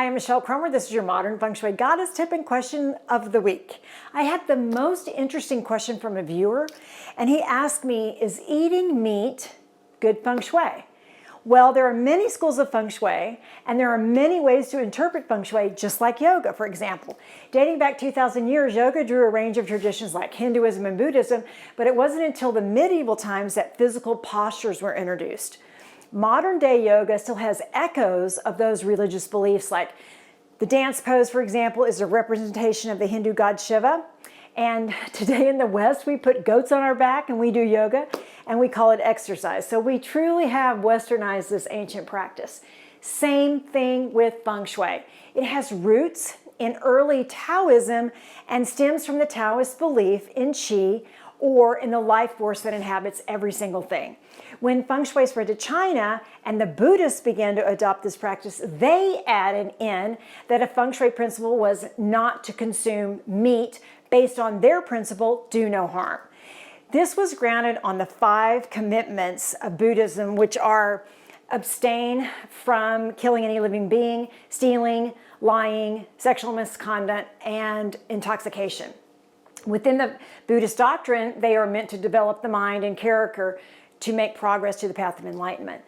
Hi, I'm Michelle Cromer. This is your Modern Feng Shui Goddess Tip and Question of the Week. I had the most interesting question from a viewer, and he asked me, is eating meat good Feng Shui? Well, there are many schools of Feng Shui, and there are many ways to interpret Feng Shui, just like yoga, for example. Dating back 2,000 years, yoga drew a range of traditions like Hinduism and Buddhism, but it wasn't until the medieval times that physical postures were introduced. Modern day yoga still has echoes of those religious beliefs, like the dance pose, for example, is a representation of the Hindu god Shiva. And today in the West, we put goats on our back and we do yoga and we call it exercise. So we truly have westernized this ancient practice. Same thing with Feng Shui. It has roots in early Taoism and stems from the Taoist belief in Qi, or in the life force that inhabits every single thing. When Feng Shui spread to China and the Buddhists began to adopt this practice, they added in that a Feng Shui principle was not to consume meat based on their principle, do no harm. This was grounded on the 5 commitments of Buddhism, which are abstain from killing any living being, stealing, lying, sexual misconduct, and intoxication. Within the Buddhist doctrine, they are meant to develop the mind and character to make progress to the path of enlightenment.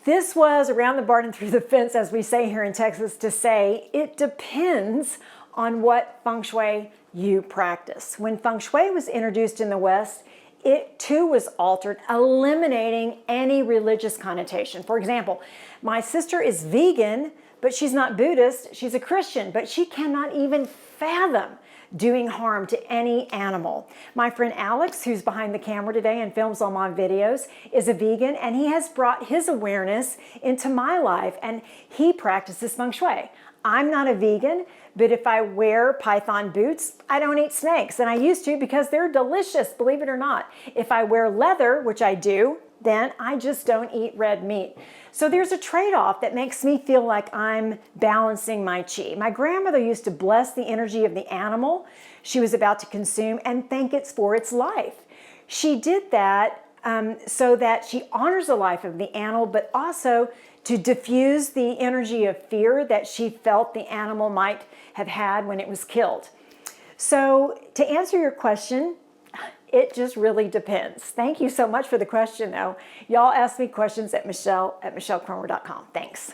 This was around the barn and through the fence, as we say here in Texas, to say it depends on what Feng Shui you practice. When Feng Shui was introduced in the West, it too was altered, eliminating any religious connotation. For example, my sister is vegan, but she's not Buddhist. She's a Christian, but she cannot even fathom doing harm to any animal. My friend Alex, who's behind the camera today and films all my videos, is a vegan, and he has brought his awareness into my life, and he practices Feng Shui. I'm not a vegan, but if I wear python boots, I don't eat snakes, and I used to because they're delicious, believe it or not. If I wear leather, which I do, then I just don't eat red meat. So there's a trade-off that makes me feel like I'm balancing my qi. My grandmother used to bless the energy of the animal she was about to consume and thank it for its life. She did that so that she honors the life of the animal, but also to diffuse the energy of fear that she felt the animal might have had when it was killed. So to answer your question, it just really depends. Thank you so much for the question, though. Y'all ask me questions at michelle@michellekromer.com. Thanks.